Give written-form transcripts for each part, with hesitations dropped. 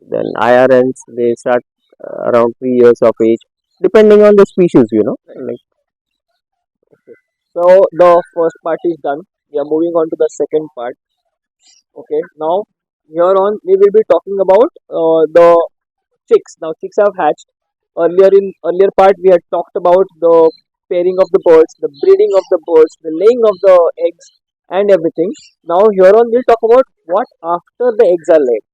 Then IRNs, they start around 3 years of age, depending on the species, Like, So the first part is done. We are moving on to the second part. Okay. Now here on we will be talking about the chicks. Now chicks have hatched. Earlier part we had talked about the pairing of the birds, the breeding of the birds, the laying of the eggs, and everything. Now here on we'll talk about what after the eggs are laid.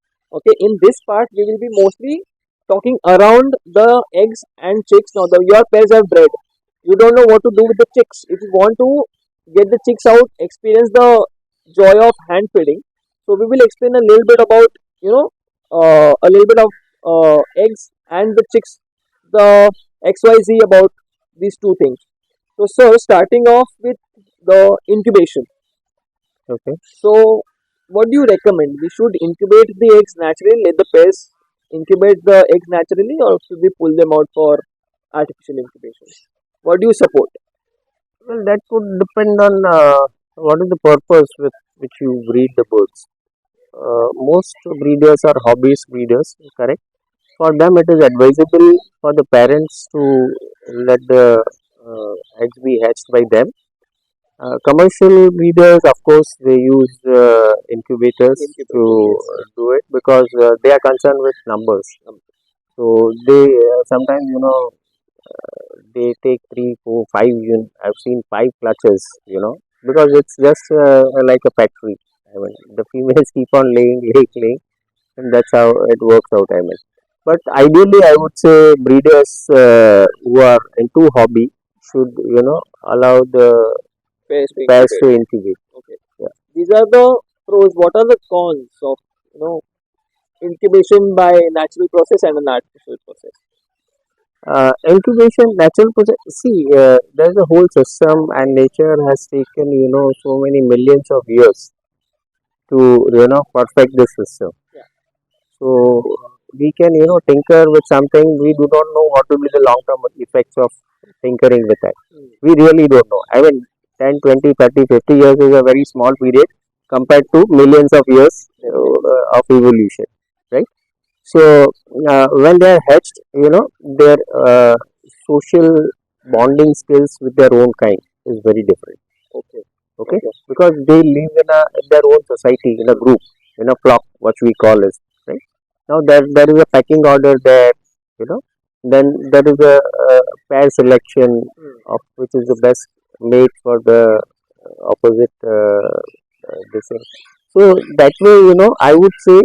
Okay, in this part we will be mostly talking around the eggs and chicks. Now your pairs have bred. You don't know what to do with the chicks. If you want to get the chicks out, experience the joy of hand feeding. So we will explain a little bit about a little bit of eggs and the chicks, the XYZ about these two things. So, sir, starting off with the incubation. okay. So, what do you recommend? We should incubate the eggs naturally, let the pairs incubate the eggs naturally, or should we pull them out for artificial incubation? What do you support? Well, that would depend on what is the purpose with which you breed the birds. Most breeders are hobbyist breeders, correct? For them, it is advisable for the parents to let the eggs be hatched by them. Commercial breeders, of course, they use incubators to Incubation, yes. do it because they are concerned with numbers. So they sometimes, they take three, four, five. I've seen five clutches, because it's just like a factory. I mean, the females keep on laying, and that's how it works out. I mean, but ideally, I would say breeders who are into hobby should, allow the Pairs to pairs incubate. to incubate. Okay. Yeah. These are the pros. What are the cons of you know incubation by natural process and an artificial process? Incubation, natural process. See, there's a whole system, and nature has taken, so many millions of years to, perfect this system. Yeah. So we can, tinker with something. We do not know what will be the long-term effects of tinkering with that. Mm. We really don't know. I mean, 10, 20, 30, 50 years is a very small period compared to millions of years of evolution, right? So when they are hatched, their social bonding skills with their own kind is very different. Okay. Okay, because they live in their own society, in a group, in a flock, what we call is, right. Now there is a pecking order there, you know. Then there is a pair selection Mm. of which is the best mate for the opposite this thing. So that way, I would say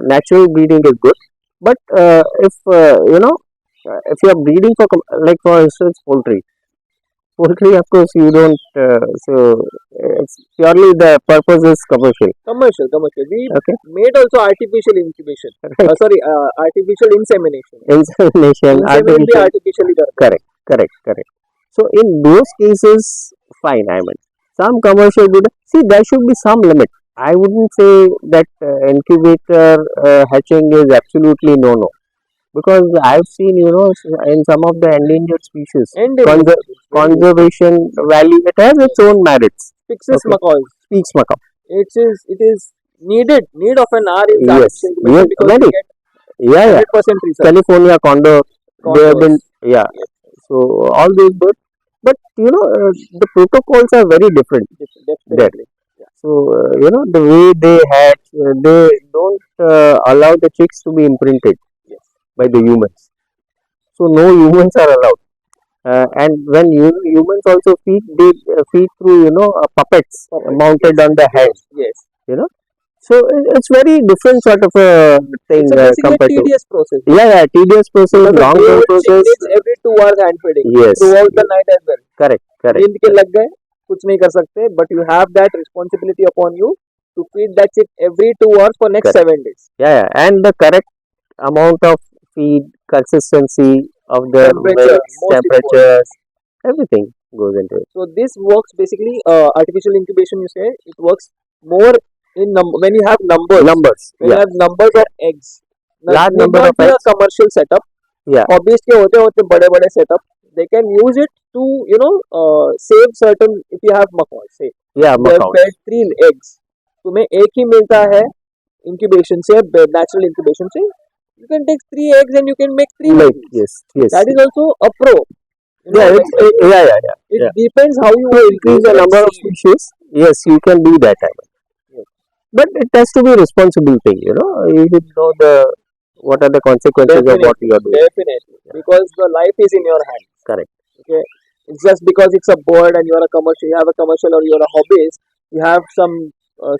natural breeding is good. But if if you are breeding for like for instance poultry, of course, you don't. It's purely the purpose is commercial. Commercial. We Okay, made also artificial incubation. right. Sorry, artificial insemination. Insemination, Insemination भी artificial. artificially done. Correct. So in those cases, fine. I mean, some commercial breeder. See, there should be some limit. I wouldn't say that incubator hatching is absolutely no, because I've seen, in some of the endangered species, Endangered species, very conservation value, it has its own merits. Pyxis Okay, macaws. speaks macaw. It is need of an hour in Yes, artificial yes, incubation because we very. get Yeah, yeah. 100% result. California condor, they have been, Condors. yeah. Yes, So all those birds, but the protocols are very different there. definitely. So the way they hatch, they don't allow the chicks to be imprinted Yes. by the humans. So no humans are allowed. And when humans also feed, they feed through puppets Puppets. mounted Yes. on the head. Yes. You know, so it's very different sort of a thing It's a basically a compared to, tedious process. yeah, tedious process, Because a long term whole chick process. needs every 2 hours hand feeding Yes, throughout the yes, night as well. correct. नींद के लग गए कुछ नहीं कर सकते but you have that responsibility upon you to feed that chick every 2 hours for next Correct. 7 days. Yeah, and the correct amount of feed, consistency of the Temperature, milks, most important. temperatures, everything goes into it. So this works basically artificial incubation. You say it works more in when you have numbers. Numbers, When you yeah, have numbers of eggs. large Need number not of be a eggs, commercial setup. yeah, Hobbies के होते होते बड़े बड़े setup. They can use it to save certain. If you have macaws, say yeah, they have macaws, fed 3 eggs. तुम्हें एक ही मिलता है incubation से natural incubation से can take three eggs and you can make three Like babies. yes, yes, That is also a pro. You know, yeah, like yeah, yeah, yeah, it yeah. depends how you To want to increase use the it and number of see it. species, yes, you can do that. Yes, But it has to be a responsible thing. You should know what are the consequences of what definitely, you are doing. definitely, Yeah, because the life is in your hands. correct. Okay, it's just because it's a bird and you're a commercial, you have a commercial or you're a hobbyist, you have some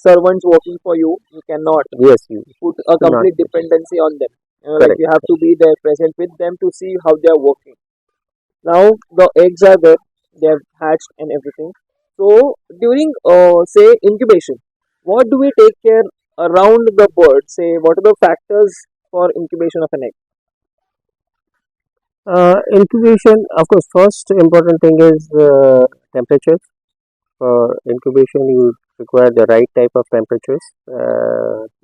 servants working for you. You cannot Yes, you put a should not. complete dependency on them. Like Correct. you have to be there present with them to see how they are working. Now the eggs are there, they have hatched and everything. So during say incubation, what do we take care around the bird? Say what are the factors for incubation of an egg? Incubation, of course, first important thing is temperature. For incubation, you require the right type of temperatures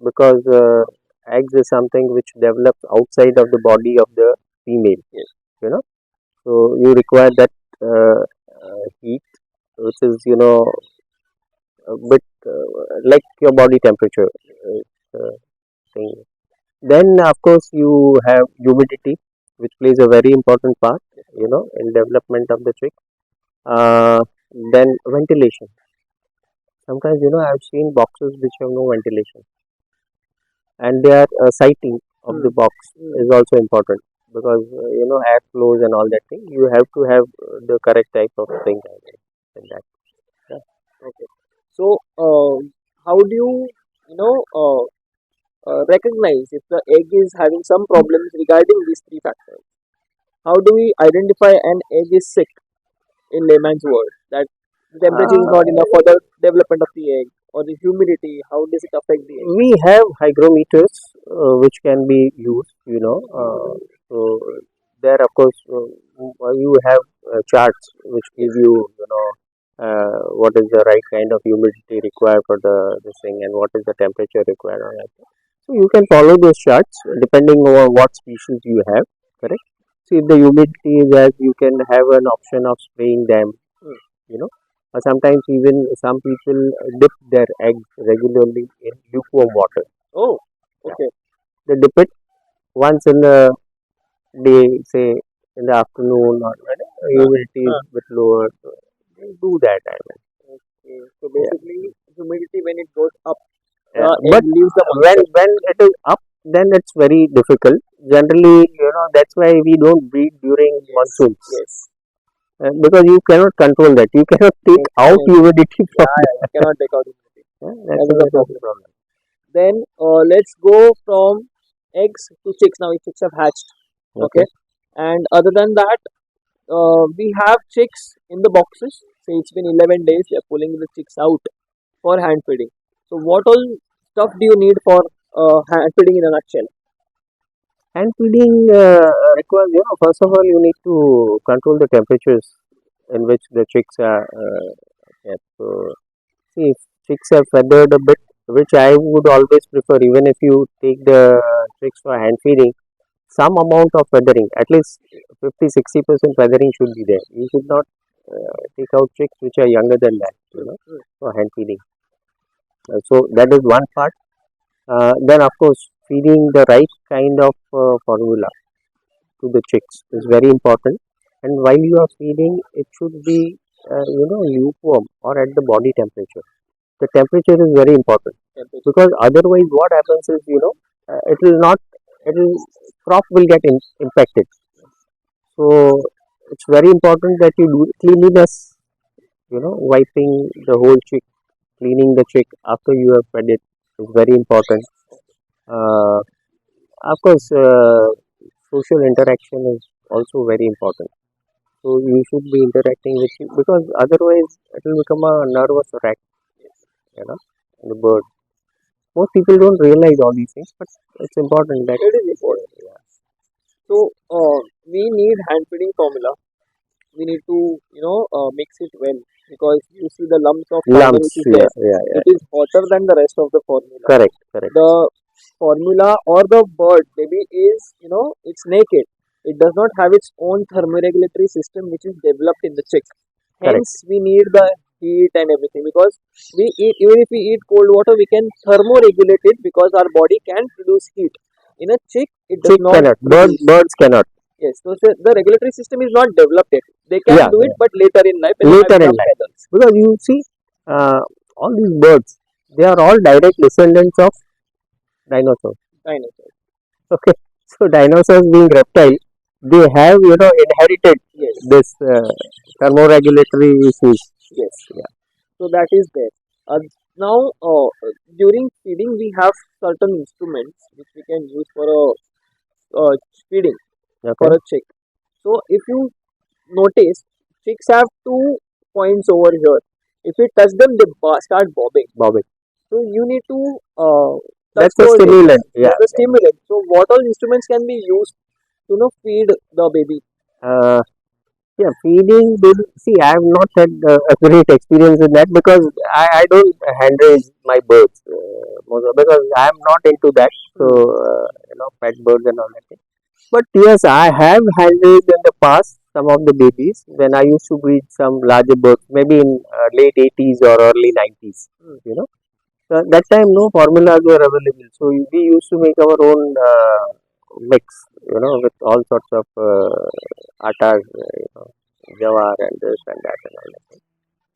because eggs is something which develops outside of the body of the female. Yes. You know, so you require that heat, which is a bit like your body temperature thing. Then, of course, you have humidity, which plays a very important part. In development of the chick. Uh, then ventilation. Sometimes, I've seen boxes which have no ventilation, and their sighting of Hmm. the box Hmm. is also important because air flows and all that thing. You have to have the correct type of thing in that. Yeah. Okay. So how do you recognize if the egg is having some problems regarding these three factors? How do we identify an egg is sick in layman's word? That the temperature is Uh, not enough for the development of the egg, or the humidity. How does it affect the egg? we have hygrometers which can be used. So there, of course, you have charts which give you, what is the right kind of humidity required for the this thing and what is the temperature required on that. So you can follow those charts depending on what species you have, correct? So if the humidity is as, you can have an option of spraying them, Hmm. you know. Or sometimes even some people dip their eggs regularly in lukewarm water. Oh, Yeah. okay. They dip it once in the day, say in the afternoon or when Huh. humidity is Huh. a bit lower. So they do that. I mean. Okay. So Yeah. basically, humidity when it goes up, Yeah. the egg But leaves the when moisture. when it is up, then it's very difficult. Generally, that's why we don't breed during Yes. monsoons. Yes. Because you cannot control that. You cannot take out Definitely. humidity from Yeah, yeah. You that. cannot take out humidity. That's That a is a bit of a problem. problem. Then let's go from eggs to chicks. Now, chicks have hatched. Okay. Okay. And other than that, we have chicks in the boxes. Say it's been 11 days. We are pulling the chicks out for hand feeding. So, what all stuff do you need for hand feeding in a nutshell? Hand feeding requires, first of all, you need to control the temperatures in which the chicks are kept. So, see, if chicks are feathered a bit, which I would always prefer, even if you take the chicks for hand feeding, some amount of feathering, at least 50-60% feathering should be there. You should not take out chicks which are younger than that, Hmm, hmm. for hand feeding. So, that is one part. Then, of course, feeding the right kind of formula to the chicks is very important. And while you are feeding, it should be lukewarm or at the body temperature. The temperature is very important Temperature. because otherwise, what happens is it will not. It will crop will get impacted. So it's very important that you do cleanliness. Wiping the whole chick, cleaning the chick after you have fed it is very important. Uh, of course, social interaction is also very important. So you should be interacting with you because otherwise it will become a nervous wreck, you know, in the bird. Most people don't realize all these things, but it's important that It is important. yeah. So, we need hand feeding formula. We need to mix it well, because you see the lumps of powder Lumps, which is yeah, there, yeah, it yeah. is hotter than the rest of the formula. Correct, correct, The formula or the bird baby is, it's naked. It does not have its own thermoregulatory system which is developed in the chick. correct. Hence we need the heat and everything, because we eat, even if we eat cold water we can thermoregulate it because our body can produce heat. In a chick, it does Chick not cannot. produce. Birds cannot. Yes, so the regulatory system is not developed yet. They can Yeah, do it, yeah. but later in life when they have Later in enough life, feathers. because you see, all these birds, they are all direct descendants of dinosaurs. Dinosaurs. Okay, so dinosaurs being reptile, they have inherited Yes, this thermoregulatory issues. yes. Yeah. So that is there. Now, during feeding, we have certain instruments which we can use for a feeding for Okay. a chick. So if you notice, chicks have 2 points over here. If you touch them, they start bobbing. Bobby. So you need to touch That's a those areas. stimulant. Yeah. There's a stimulant. So what all instruments can be used to feed the baby? Uh, yeah, feeding baby. See, I have not had a great experience in that because I don't hand raise my birds because I am not into that. So, Hmm. pet birds and all that thing. But yes, I have hand raised in the past some of the babies when I used to breed some larger birds, maybe in late 80s or early 90s. Hmm. You know, so at that time no formulas were available, so we used to make our own mix. With all sorts of atas, jawar and this and that and all that.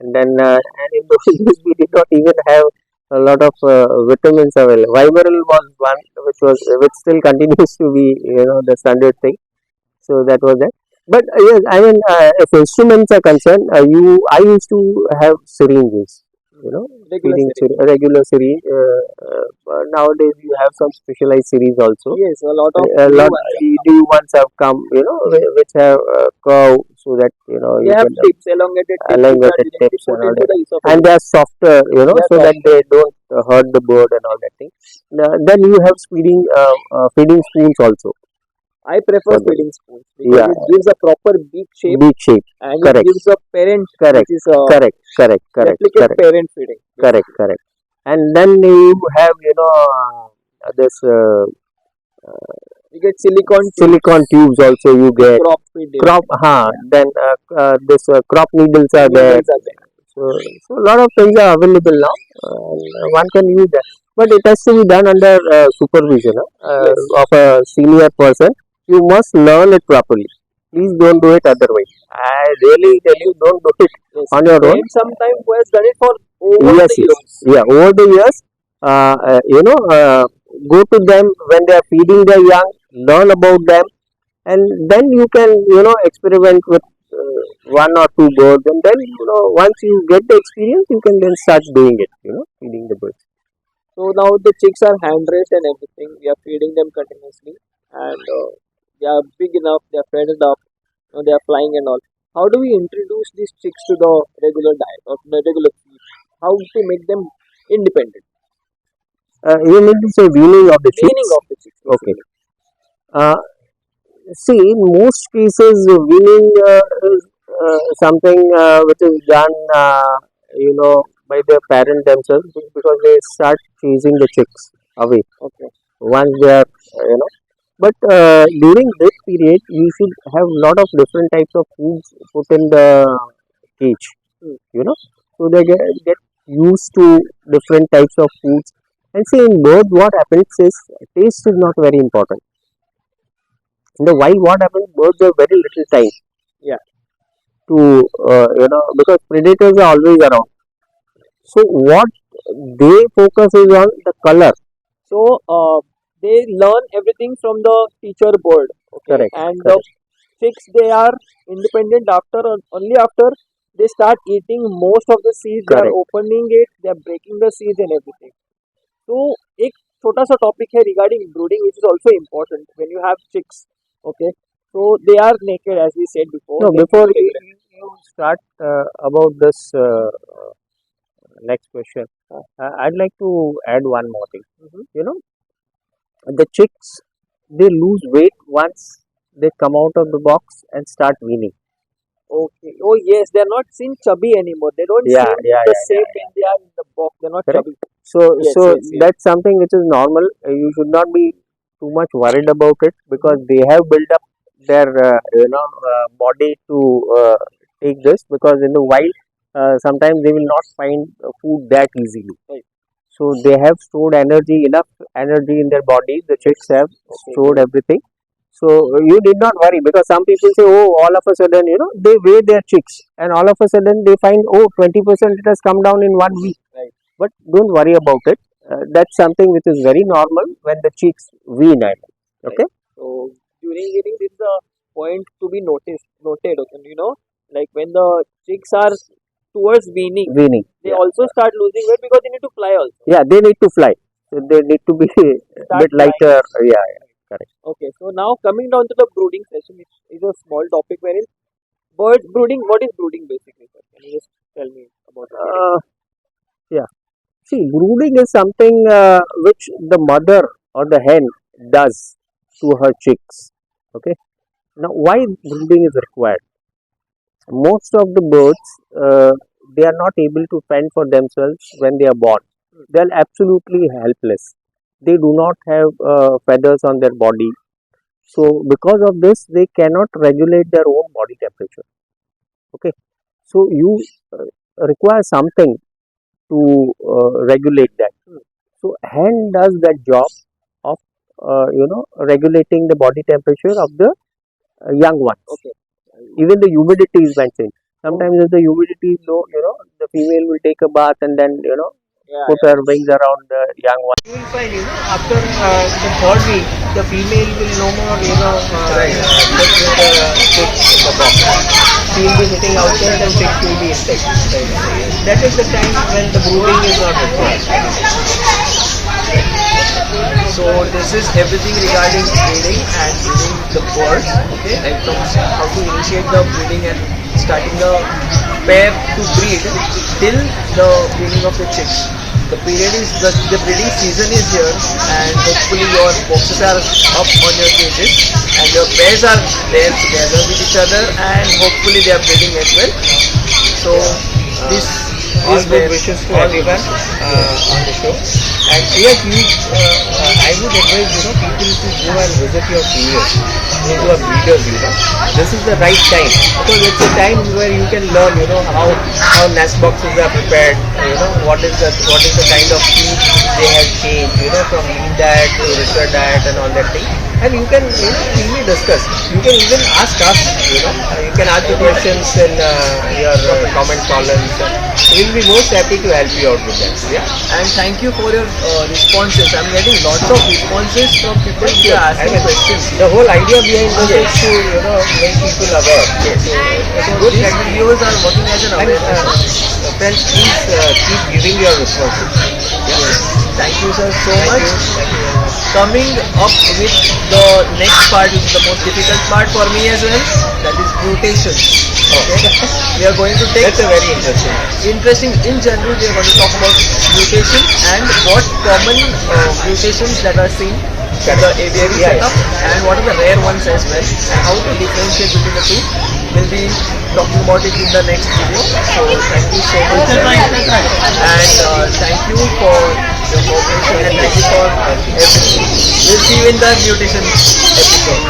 And then, and in those days we did not even have a lot of vitamins available. Vimeral was one which still continues to be the standard thing. So that was it. But yes, I mean, if instruments are concerned, I used to have syringes. Hmm. Regular Feeding setting. regular syringe. Nowadays you have some specialized syringe also. Yes, a lot of A new lot ones have come. new ones have come, which have curve so that They you have can tips, elongated tips, which are elongated directly tips and put all into that, the and esophagus. they are softer, They are so that softer. they don't hurt the bird and all that thing. Then you have feeding spoons also I prefer for them. feeding spoons because Yeah, it gives a proper beak shape beak shape. and it Correct, gives a parent, which correct, is a correct, correct, correct, replicate correct, parent feeding, correct, basically. correct. And then you have this We get silicone silicone tubes tubes also you to get. crop feed it. Crop, Yeah, then this crop needles are there. needles are there. So, a lot of things are available now. One can use that, but it has to be done under supervision Yes, of a senior person. You must learn it properly. Please don't do it otherwise. I really tell you, don't do it yes. on your own. Spend some time who has done it for over Yes, the yes, years. yeah. Over the years, go to them when they are feeding their young, learn about them, and then you can experiment with one or two birds, and then once you get the experience you can then start doing it, feeding the birds. So now the chicks are hand raised and everything. We are feeding them continuously, and they are big enough. They are fed up. They are flying and all. How do we introduce these chicks to the regular diet or the regular feed? How to make them independent? You mean to say weaning of the Weaning chicks? of the chicks, Okay. basically. uh, See, in most cases weaning is something which is done by the parent themselves, because they start chasing the chicks away Okay. once they are but during this period you should have lot of different types of foods put in the cage, Hmm. so they get used to different types of foods. And see, in birds what happens is taste is not very important. In the wild what happens, birds have very little time Yeah. to because predators are always around, so what they focus is on the color. So they learn everything from the teacher bird. Okay, Correct, and the correct, chicks, they are independent after only after they start eating most of the seeds. They are correct. opening it. They are breaking the seeds and everything. तो एक छोटा सा topic है regarding brooding which is also important when you have chicks okay so they are naked as we said before No, they before brood everywhere you start about this next question, I'd like to add one more thing. You know, the chicks, they lose weight once they come out of the box and start weaning. okay oh yes they are not seen chubby anymore they don't Yeah, seem yeah, the yeah, same yeah. when they are in the box they're not Correct. chubby So yes yes yes that's something which is normal. You should not be too much worried about it, because hmm they have built up their body to take this, because in the wild sometimes they will not find food that easily. right So they have stored energy, enough energy in their body. The chicks have Okay. stored everything. So you need not worry, because some people say, oh, all of a sudden, they weigh their chicks, and all of a sudden they find, oh, 20% it has come down in 1 week. Right. But don't worry about it. That's something which is very normal when the chicks wean. Okay, Right. So during eating, this is a point to be noted. Okay, like when the chicks are towards weaning, weaning. they Yeah, also start losing weight because they need to fly also. yeah, they need to fly. So they need to be a Start bit flying. lighter. Yeah, yeah, correct. Okay, so now coming down to the brooding session, it is a small topic wherein birds brooding. What is brooding basically, sir? Can you just tell me about the brooding? Yeah. See, brooding is something which the mother or the hen does to her chicks. Okay. Now, why brooding is required? Most of the birds, they are not able to fend for themselves when they are born. They are absolutely helpless. They do not have feathers on their body. So, because of this, they cannot regulate their own body temperature. Okay. So, you require something to regulate that. So, hen does that job of regulating the body temperature of the young ones. Okay. Even the humidity is mentioned. Sometimes if the humidity is low, the female will take a bath and then Yeah, put her wings around the young one. You will find, after the third week, the female will no more, sit with the chick in the box. She will be sitting outside and chicks will be inside. That is the time when the brooding is not required. so this is everything regarding breeding and breeding the birds. Okay, and from how to initiate the breeding and starting the pair to breed till the breeding of the chicks. The period is the breeding season is here, and hopefully your boxes are up on your cages, and your pairs are there together with each other, and hopefully they are breeding as well. So this All is good where wishes to all everyone on the show. And yes, I would advise people to go and visit your seniors, who are breeders. This is the right time, because it's a time where you can learn how nest boxes are prepared. What is the kind of feed they have changed. From lean diet to richer diet and all that thing. And you can freely discuss. You can even ask us. You can ask the questions in your comment columns. We'll be most happy to help you out with that. Yeah. and thank you for your responses. I'm getting lots of responses from people who are I asking mean, questions. the whole idea behind this Yes. is to make people aware. Yes. So it's So good these that videos are working as an and awareness. friends, please keep giving your responses. Yes. Thank you, sir, so Thank much. you. Thank you very much. Coming up with the next part, which is the most difficult part for me as well, that is mutation. Okay. We are going to take That's a very interesting. interesting. In general, we are going to talk about mutation and what common mutations that are seen in the aviary Yeah, setup, and what are the rare ones as well, and how to differentiate between the two. We'll be talking about it in the next video. So thank you so much, sir. And thank you for your cooperation, and thank you for everything. We'll see you in the mutation episode.